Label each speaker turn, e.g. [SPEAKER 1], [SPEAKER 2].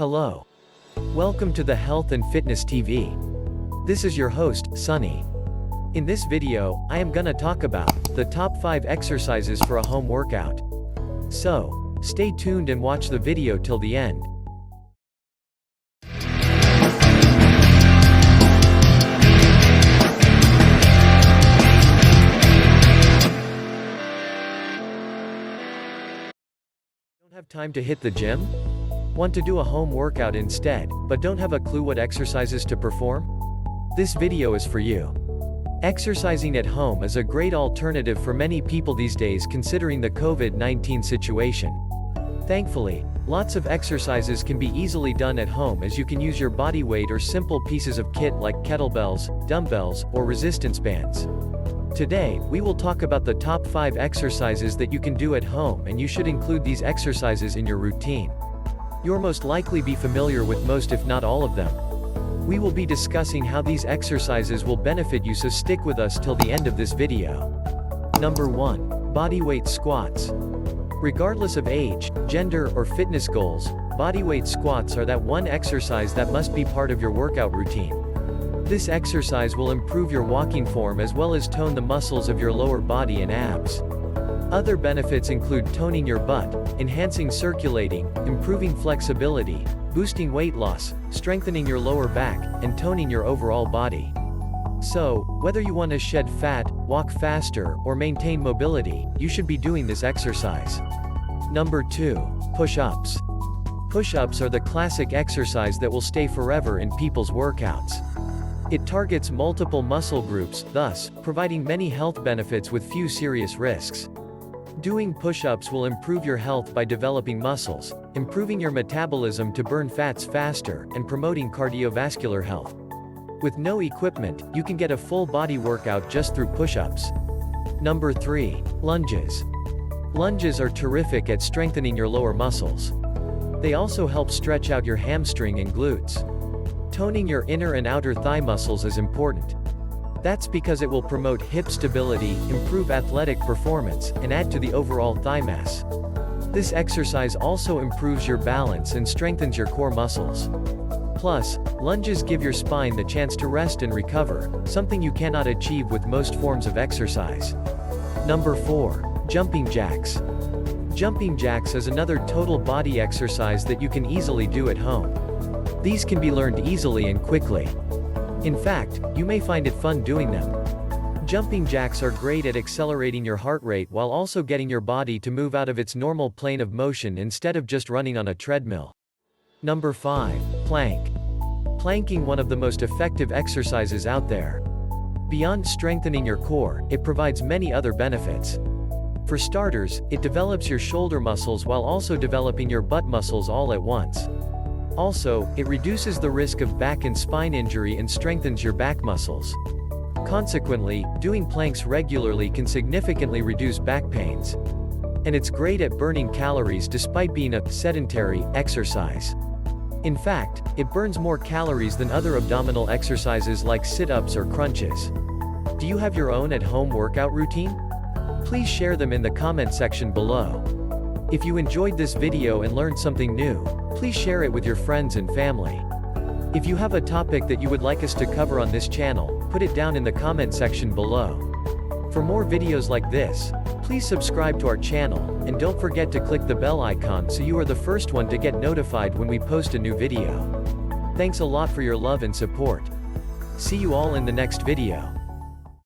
[SPEAKER 1] Hello. Welcome to the Health and Fitness TV. This is your host, Sunny. In this video, I am gonna talk about the top 5 exercises for a home workout. So, stay tuned and watch the video till the end. Don't have time to hit the gym? Want to do a home workout instead, but don't have a clue what exercises to perform? This video is for you. Exercising at home is a great alternative for many people these days considering the COVID-19 situation. Thankfully, lots of exercises can be easily done at home as you can use your body weight or simple pieces of kit like kettlebells, dumbbells, or resistance bands. Today, we will talk about the top 5 exercises that you can do at home, and you should include these exercises in your routine. You'll most likely be familiar with most if not all of them. We will be discussing how these exercises will benefit you, so stick with us till the end of this video. Number 1. Bodyweight squats. Regardless of age, gender, or fitness goals, bodyweight squats are that one exercise that must be part of your workout routine. This exercise will improve your walking form as well as tone the muscles of your lower body and abs. Other benefits include toning your butt, enhancing circulating, improving flexibility, boosting weight loss, strengthening your lower back, and toning your overall body. So, whether you want to shed fat, walk faster, or maintain mobility, you should be doing this exercise. Number 2. Push-ups. Push-ups are the classic exercise that will stay forever in people's workouts. It targets multiple muscle groups, thus, providing many health benefits with few serious risks. Doing push-ups will improve your health by developing muscles, improving your metabolism to burn fats faster, and promoting cardiovascular health. With no equipment, you can get a full body workout just through push-ups. Number 3. Lunges. Lunges are terrific at strengthening your lower muscles. They also help stretch out your hamstring and glutes. Toning your inner and outer thigh muscles is important. That's because it will promote hip stability, improve athletic performance, and add to the overall thigh mass. This exercise also improves your balance and strengthens your core muscles. Plus, lunges give your spine the chance to rest and recover, something you cannot achieve with most forms of exercise. Number 4. Jumping jacks. Jumping jacks is another total body exercise that you can easily do at home. These can be learned easily and quickly. In fact, you may find it fun doing them. Jumping jacks are great at accelerating your heart rate while also getting your body to move out of its normal plane of motion instead of just running on a treadmill. Number 5. Plank. Planking, one of the most effective exercises out there. Beyond strengthening your core, it provides many other benefits. For starters, it develops your shoulder muscles while also developing your butt muscles all at once. Also, it reduces the risk of back and spine injury and strengthens your back muscles. Consequently, doing planks regularly can significantly reduce back pains. And it's great at burning calories despite being a sedentary exercise. In fact, it burns more calories than other abdominal exercises like sit-ups or crunches. Do you have your own at-home workout routine? Please share them in the comment section below. If you enjoyed this video and learned something new, please share it with your friends and family. If you have a topic that you would like us to cover on this channel, put it down in the comment section below. For more videos like this, please subscribe to our channel, and don't forget to click the bell icon so you are the first one to get notified when we post a new video. Thanks a lot for your love and support. See you all in the next video.